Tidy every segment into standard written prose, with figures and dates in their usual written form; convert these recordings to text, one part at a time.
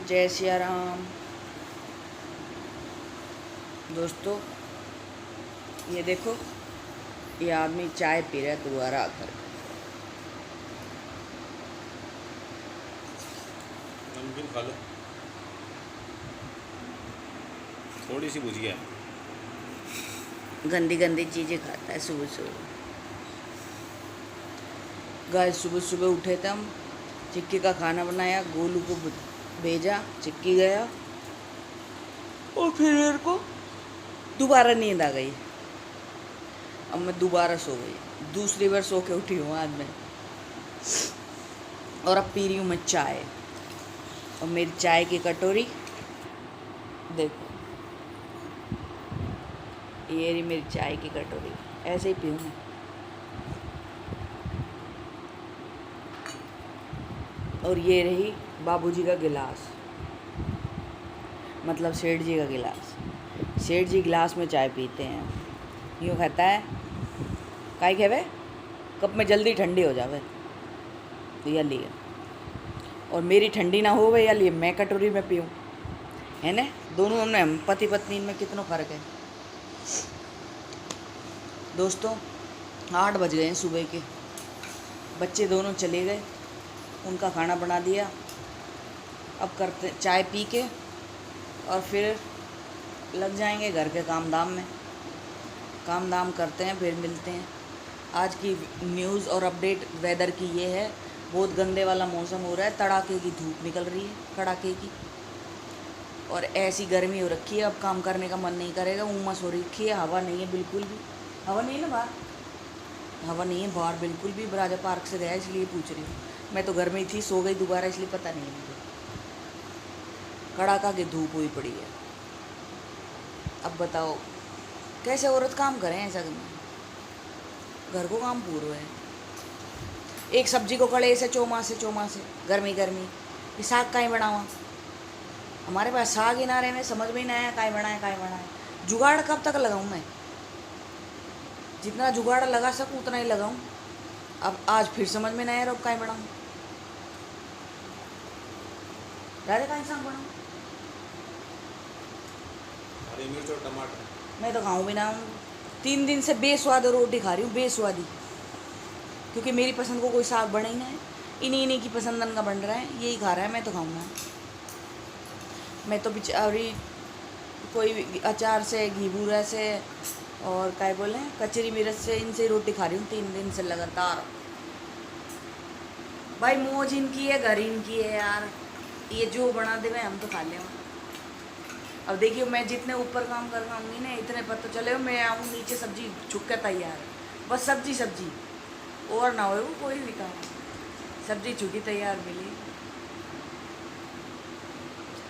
जय सिया राम। दोस्तों ये देखो, ये आदमी चाय पी रहा है दोबारा आकर। नमकीन खा लो, थोड़ी सी भुजिया। गंदी गंदी चीज़ें खाता है सुबह सुबह। गाय सुबह सुबह उठे थे हम, चिक्की का खाना बनाया, गोलू को भेजा, चिक्की गया और फिर मेरे को दोबारा नींद आ गई। अब मैं दोबारा सो गई, दूसरी बार सो के उठी हूँ आज मैं। और अब पी रही हूँ मैं चाय, और मेरी चाय की कटोरी देखो, ये रही मेरी चाय की कटोरी। ऐसे ही पीऊँ मैं। और ये रही बाबूजी का गिलास, मतलब सेठ जी का गिलास। सेठ जी गिलास में चाय पीते हैं, यूँ कहता है काई खेवे कप में जल्दी ठंडी हो जावे तो या लिए, और मेरी ठंडी ना हो या लिए मैं कटोरी में पीऊँ, है ना। दोनों हमने पति पत्नी में कितना फ़र्क है। दोस्तों 8 बज गए हैं सुबह के, बच्चे दोनों चले गए, उनका खाना बना दिया। अब करते चाय पी के और फिर लग जाएंगे घर के काम धाम करते हैं, फिर मिलते हैं। आज की न्यूज़ और अपडेट वेदर की ये है, बहुत गंदे वाला मौसम हो रहा है, तड़ाके की धूप निकल रही है, कड़ाके की, और ऐसी गर्मी हो रखी है, अब काम करने का मन नहीं करेगा। उमस हो रखी है, हवा नहीं है बिल्कुल भी, हवा नहीं है ना बाहर, हवा नहीं है बाहर बिल्कुल भी। राजा पार्क से गया इसलिए पूछ रही हूँ, मैं तो घर में ही थी, सो गई दोबारा इसलिए पता नहीं है मुझे। कड़ाका की धूप हुई पड़ी है। अब बताओ कैसे औरत काम करें ऐसा में, घर को काम पूरा है। एक सब्जी को कड़े से चोमा से गर्मी ये साग काई बनावा, हमारे पास साग ही ना रहे, समझ में ही ना आया काई बनाए। जुगाड़ कब तक लगाऊं मैं, जितना जुगाड़ लगा सकूँ उतना ही लगाऊं। अब आज फिर समझ में ना आया, अब काई बनाऊं, राजा काई साग बनाऊं। हरी मिर्च और टमाटर मैं तो खाऊं भी ना, 3 दिन से बेस्वाद रोटी खा रही हूँ, बेस्वादी, क्योंकि मेरी पसंद को कोई साग बना ही ना है, इन्हीं की पसंदन का बन रहा है, यही खा रहा है, मैं तो खाऊंगा। मैं तो बेचारी कोई अचार से, घी बूरा से और क्या बोले कचरी मिर्च से, इनसे ही रोटी खा रही हूँ 3 दिन से लगातार। भाई मौज इनकी है, घर इनकी है यार, ये जो बना दे हम तो खा ले। अब देखिए मैं जितने ऊपर काम कर पाऊँगी ना, इतने पर तो चले मैं आऊँ नीचे, सब्जी छुक के तैयार है, बस सब्जी और ना हो कोई भी काम, सब्जी छुकी तैयार मिली।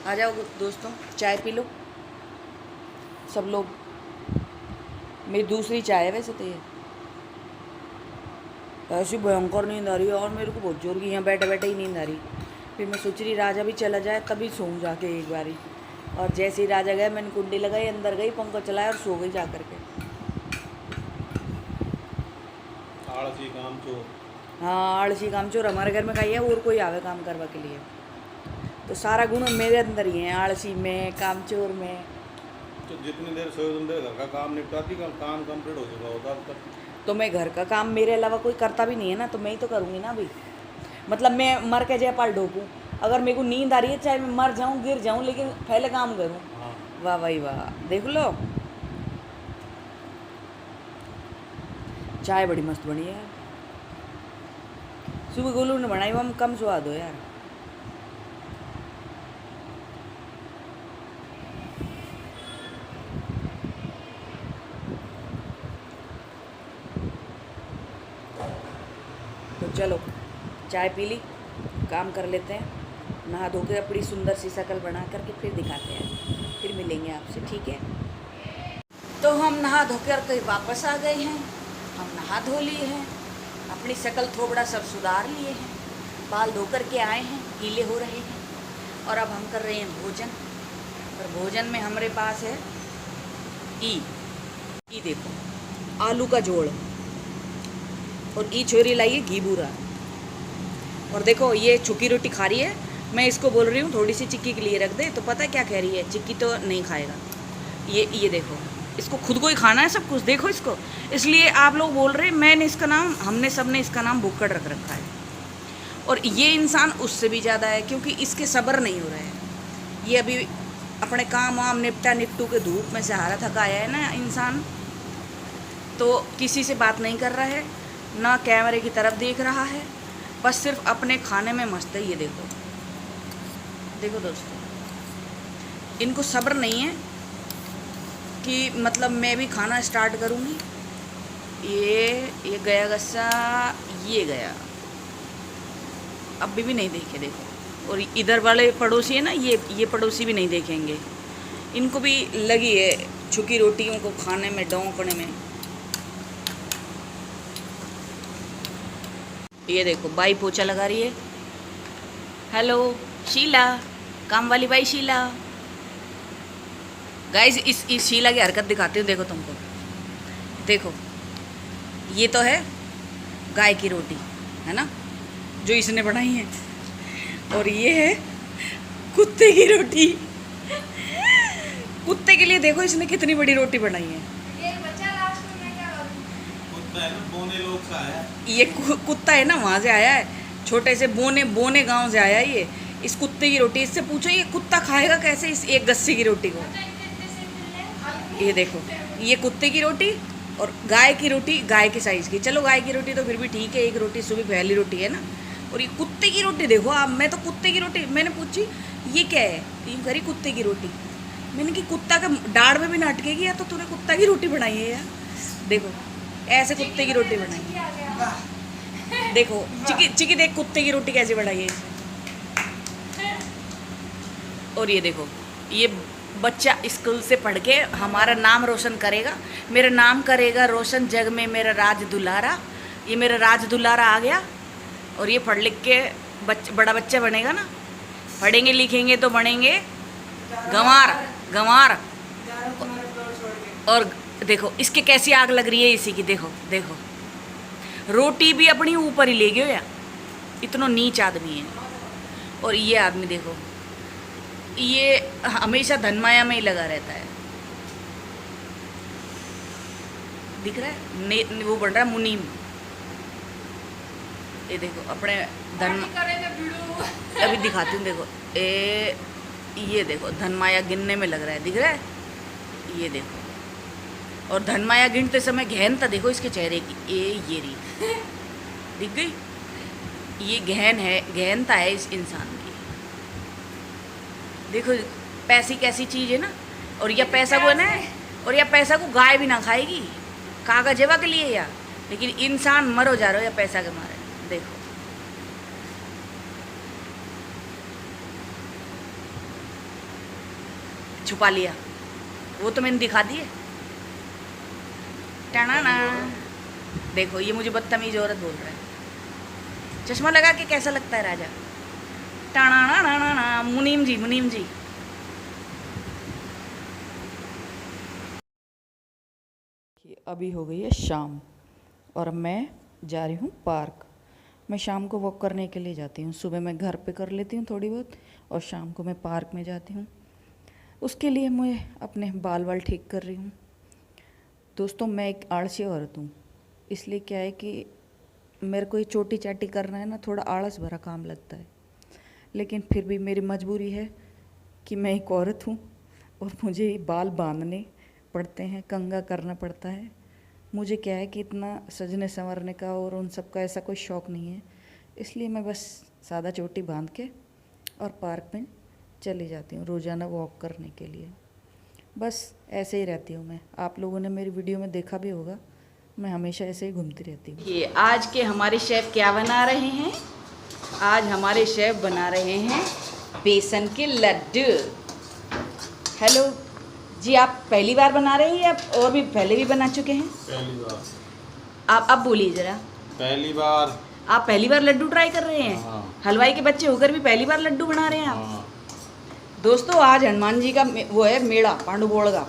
आ जाओ दोस्तों, चाय पी लो सब लोग। मेरी दूसरी चाय है वैसे तो ये। ऐसी भयंकर नींद आ रही है और मेरे को बहुत जोर की, यहाँ बैठे बैठे ही नींद आ रही। फिर मैं सोच रही राजा भी चला जाए तभी सोऊं जाके एक बारी, और जैसे ही राजा गया मैंने कुंडी लगाई, अंदर गई, पंखा चलाया और सो गई जा करके। आलसी काम चोर। हाँ आलसी काम चोर हमारे घर में का ही है, और कोई आवे काम करवा के लिए, तो सारा गुण मेरे अंदर ही है, आलसी में, काम चोर में। तो जितनी देर सोए उतनी देर घर का काम निपटाती, काम कंप्लीट हो चुका होता अब तक। तो मैं घर का काम मेरे अलावा कोई करता भी नहीं है ना, तो मैं ही तो करूँगी ना अभी। मतलब मैं मर के जयपाल ढोपूँ, अगर मेरे को नींद आ रही है चाहे मैं मर जाऊँ गिर जाऊँ, लेकिन पहले काम करूँ। हाँ। वाह भाई वाह, देख लो चाय बड़ी मस्त बनी है यार, सुबह गोलू ने बनाई, हम कम स्वाद हो यार। तो चलो चाय पी ली, काम कर लेते हैं, नहा धो के अपनी सुंदर सी शक्ल बना करके फिर दिखाते हैं, फिर मिलेंगे आपसे, ठीक है। तो हम नहा धो कर वापस आ गए हैं, हम नहा धो लिए हैं, अपनी शक्ल थोड़ा सब सुधार लिए हैं, बाल धो कर के आए हैं, गीले हो रहे हैं, और अब हम कर रहे हैं भोजन। और भोजन में हमारे पास है ई देखो आलू का झोल, और ई छोरी लाइए घी बूरा, और देखो ये छुकी रोटी खा रही है, मैं इसको बोल रही हूँ थोड़ी सी चिक्की के लिए रख दे, तो पता है क्या कह रही है, चिक्की तो नहीं खाएगा। ये देखो, इसको खुद को ही खाना है सब कुछ, देखो इसको। इसलिए आप लोग बोल रहे हैं, मैंने इसका नाम, हमने सब ने इसका नाम भुक्कड़ रख रखा है। और ये इंसान उससे भी ज़्यादा है, क्योंकि इसके सब्र नहीं हो रहा है। ये अभी अपने काम वाम निपटू के धूप में से हारा थका आया है ना इंसान, तो किसी से बात नहीं कर रहा है, ना कैमरे की तरफ देख रहा है, बस सिर्फ अपने खाने में मस्त है। ये देखो, देखो दोस्तों, इनको सब्र नहीं है कि मतलब मैं भी खाना स्टार्ट करूँगी। ये गया गस्सा, ये गया, अभी भी नहीं देखे, देखो। और इधर वाले पड़ोसी है ना, ये पड़ोसी भी नहीं देखेंगे। इनको भी लगी है छुकी रोटियों को खाने में, डोंकने में। ये देखो, बाई पोछा लगा रही है। हेलो शीला, काम वाली बाई शीला। गाइस, इस शीला की हरकत दिखाती हूँ, देखो तुमको। देखो, ये तो है गाय की रोटी, है ना, जो इसने बनाई है। और ये है कुत्ते की रोटी। कुत्ते के लिए देखो इसने कितनी बड़ी रोटी बनाई है। ये बच्चा लास्ट में मैं क्या करूं? कुत्ता है ना, बोने लोग से आया है। ये कुत्ता है ना, वहाँ से आया है, छोटे से बोने गांव से आया है ये। इस कुत्ते की रोटी, इससे पूछो ये कुत्ता खाएगा कैसे इस एक गस्से की रोटी को। ये देखो, ये कुत्ते की रोटी और गाय की रोटी, गाय के साइज़ की। चलो गाय की रोटी तो फिर भी ठीक है, एक रोटी सुबह पहली रोटी है ना। और ये कुत्ते की रोटी देखो आप। मैं तो कुत्ते की रोटी, मैंने पूछी ये क्या है, तो यूँ करी कुत्ते की रोटी। मैंने कि कुत्ता का दाढ़ में भी ना अटकेगी, या तो तूने कुत्ता की रोटी बनाई है यार। देखो, ऐसे कुत्ते की रोटी बनाई है। देखो चिकी देख, कुत्ते की रोटी कैसे बनाई है इसने। और ये देखो, ये बच्चा स्कूल से पढ़ के हमारा नाम रोशन करेगा, मेरा नाम करेगा रोशन जग में, मेरा राज दुलारा। ये मेरा राज दुलारा आ गया। और ये पढ़ लिख के बड़ा बच्चा बनेगा ना, पढ़ेंगे लिखेंगे तो बनेंगे गंवार। और देखो इसके कैसी आग लग रही है इसी की, देखो देखो, रोटी भी अपनी ऊपर ही ले गयो या, इतना नीच आदमी है। और ये आदमी देखो, ये हमेशा धनमाया में ही लगा रहता है। दिख रहा है वो बन रहा है मुनीम। ये देखो अपने अभी दिखाती हूँ, देखो ये देखो धनमाया गिनने में लग रहा है, दिख रहा है, ये देखो। और धनमाया गिनते समय गहनता देखो इसके चेहरे की, ये रही, दिख गई। ये गहनता है इस इंसान की। देखो पैसे कैसी चीज़ है ना। और यह पैसा को ना, और यह पैसा को गाय भी ना खाएगी, कागज जेवा के लिए या, लेकिन इंसान मरो जा रहा हो या पैसा के मारे। देखो छुपा लिया, वो तो मैंने दिखा दिए। टाना, देखो ये मुझे बदतमीज औरत बोल रहा है। चश्मा लगा के कैसा लगता है राजा। टाना, मुनीम जी। अभी हो गई है शाम और मैं जा रही हूँ पार्क। मैं शाम को वॉक करने के लिए जाती हूँ। सुबह मैं घर पे कर लेती हूँ थोड़ी बहुत, और शाम को मैं पार्क में जाती हूँ। उसके लिए मैं अपने बाल ठीक कर रही हूँ। दोस्तों, मैं एक आलसी औरत हूँ, इसलिए क्या है कि मेरे को ये चोटी चाटी करना है ना, थोड़ा आलस भरा काम लगता है। लेकिन फिर भी मेरी मजबूरी है कि मैं एक औरत हूँ और मुझे बाल बांधने पड़ते हैं, कंघा करना पड़ता है। मुझे क्या है कि इतना सजने संवरने का और उन सब का ऐसा कोई शौक़ नहीं है, इसलिए मैं बस सादा चोटी बांध के और पार्क में चली जाती हूँ रोज़ाना वॉक करने के लिए। बस ऐसे ही रहती हूँ मैं। आप लोगों ने मेरी वीडियो में देखा भी होगा, मैं हमेशा ऐसे ही घूमती रहती हूँ। ये आज के हमारे शेफ़ क्या बना रहे हैं? आज हमारे शेफ़ बना रहे हैं बेसन के लड्डू। हेलो जी, आप पहली बार बना रहे हैं या और भी पहले भी बना चुके हैं? पहली बार। आप अब बोलिए ज़रा। पहली बार। आप पहली बार लड्डू ट्राई कर रहे हैं? हाँ। हलवाई के बच्चे होकर भी पहली बार लड्डू बना रहे हैं आप? हाँ। दोस्तों, आज हनुमान जी का वो है मेला, पांडुबोड़ का,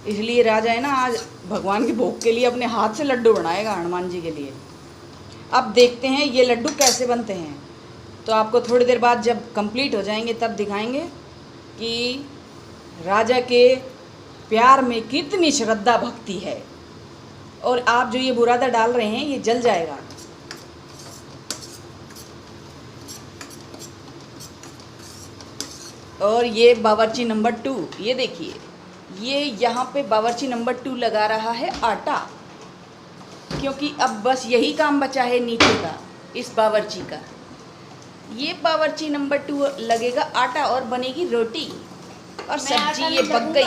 इसलिए राजा है ना आज भगवान के भोग के लिए अपने हाथ से लड्डू बनाएगा हनुमान जी के लिए। अब देखते हैं ये लड्डू कैसे बनते हैं। तो आपको थोड़ी देर बाद जब कंप्लीट हो जाएंगे तब दिखाएंगे कि राजा के प्यार में कितनी श्रद्धा भक्ति है। और आप जो ये बुरादा डाल रहे हैं ये जल जाएगा। और ये बावर्ची नंबर 2, ये देखिए, ये यहाँ पे बावर्ची नंबर 2 लगा रहा है आटा, क्योंकि अब बस यही काम बचा है नीचे का इस बावर्ची का। ये बावर्ची नंबर 2 लगेगा आटा और बनेगी रोटी और सब्जी ये पक गई।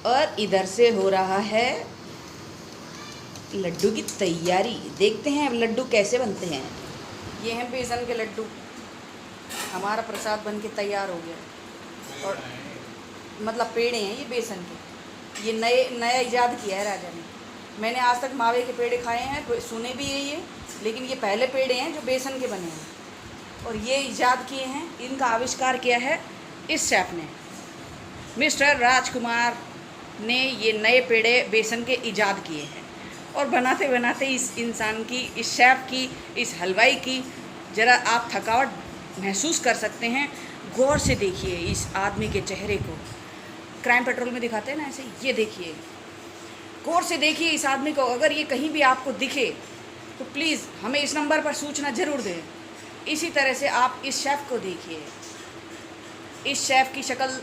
और इधर से हो रहा है लड्डू की तैयारी। देखते हैं अब लड्डू कैसे बनते हैं। ये हैं बेसन के लड्डू। हमारा प्रसाद बन के तैयार हो गया। और मतलब पेड़े हैं ये बेसन के। ये नया इजाद किया है राजा ने। मैंने आज तक मावे के पेड़े खाए हैं, सुने भी है ये, लेकिन ये पहले पेड़े हैं जो बेसन के बने हैं। और ये इजाद किए हैं, इनका आविष्कार किया है इस शेफ़ ने, मिस्टर राजकुमार ने ये नए पेड़े बेसन के इजाद किए हैं। और बनाते बनाते इस इंसान की, इस शेफ़ की, इस हलवाई की ज़रा आप थकावट महसूस कर सकते हैं। गौर से देखिए इस आदमी के चेहरे को। क्राइम पेट्रोल में दिखाते हैं ना, ऐसे ये देखिए, गौर से देखिए इस आदमी को। अगर ये कहीं भी आपको दिखे तो प्लीज़ हमें इस नंबर पर सूचना ज़रूर दें। इसी तरह से आप इस शेफ़ को देखिए। इस शेफ़ की शक्ल,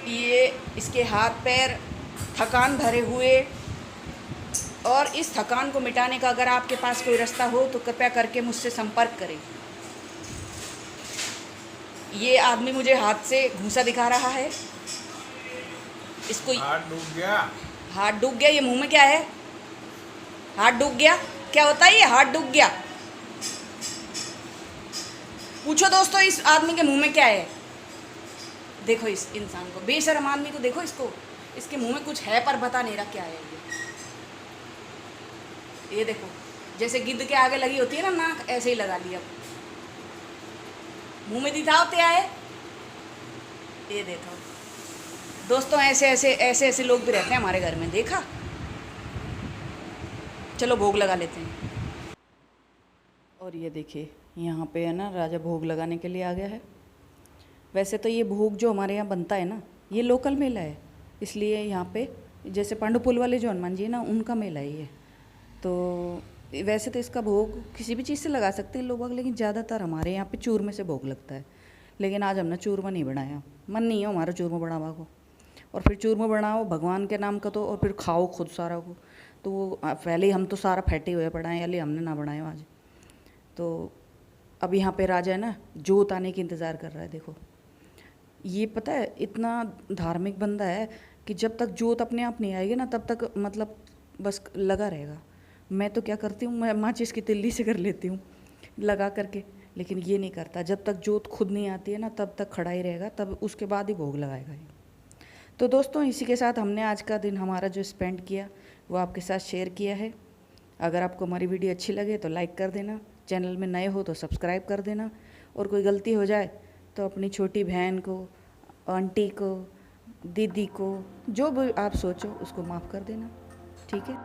ये इसके हाथ पैर थकान भरे हुए। और इस थकान को मिटाने का अगर आपके पास कोई रास्ता हो तो कृपया करके मुझसे संपर्क करें। ये आदमी मुझे हाथ से घूंसा दिखा रहा है। इसको हाथ डूब गया। हाथ डूब गया। ये मुंह में क्या है? हाथ डूब गया क्या होता है? ये हाथ डूब गया। पूछो दोस्तों इस आदमी के मुंह में क्या है। देखो इस इंसान को, बेशर्म आदमी को देखो इसको। इसके मुंह में कुछ है पर बता नहीं रहा क्या है ये देखो, जैसे गिद्ध के आगे लगी होती है ना नाक, ऐसे ही लगा लिया। मुंह में दिखाते आए। ये देखो दोस्तों, ऐसे लोग भी रहते हैं हमारे घर में, देखा। चलो भोग लगा लेते हैं। और ये देखिए यहाँ पे है ना, राजा भोग लगाने के लिए आ गया है। वैसे तो ये भोग जो हमारे यहाँ बनता है ना, ये लोकल मेला है, इसलिए यहाँ पे जैसे पांडुपुल वाले जो हनुमान जी है ना, उनका मेला है ये। तो वैसे तो इसका भोग किसी भी चीज़ से लगा सकते हैं लोग, लेकिन ज़्यादातर हमारे यहाँ पे चूरमे से भोग लगता है। लेकिन आज हमने चूरमा नहीं बनाया, मन नहीं है हमारा चूरमा बनावा को। और फिर चूरमा बनाओ भगवान के नाम का तो, और फिर खाओ खुद सारा को। तो वो पहले ही हम तो सारा फैटे हुए पड़ा है, इसलिए हमने ना बनाया आज। तो अब यहाँ पे राजा है ना, जोत आने की इंतज़ार कर रहा है। देखो ये पता है इतना धार्मिक बंदा है कि जब तक जोत अपने आप नहीं आएगी ना, तब तक मतलब बस लगा रहेगा। मैं तो क्या करती हूँ, मैं माचिस की तिल्ली से कर लेती हूँ लगा करके, लेकिन ये नहीं करता। जब तक जोत खुद नहीं आती है ना, तब तक खड़ा ही रहेगा, तब उसके बाद ही भोग लगाएगा ये। तो दोस्तों इसी के साथ हमने आज का दिन हमारा जो स्पेंड किया वो आपके साथ शेयर किया है। अगर आपको हमारी वीडियो अच्छी लगे तो लाइक कर देना, चैनल में नए हो तो सब्सक्राइब कर देना। और कोई गलती हो जाए तो अपनी छोटी बहन को, आंटी को, दीदी को, जो भी आप सोचो उसको माफ़ कर देना, ठीक है।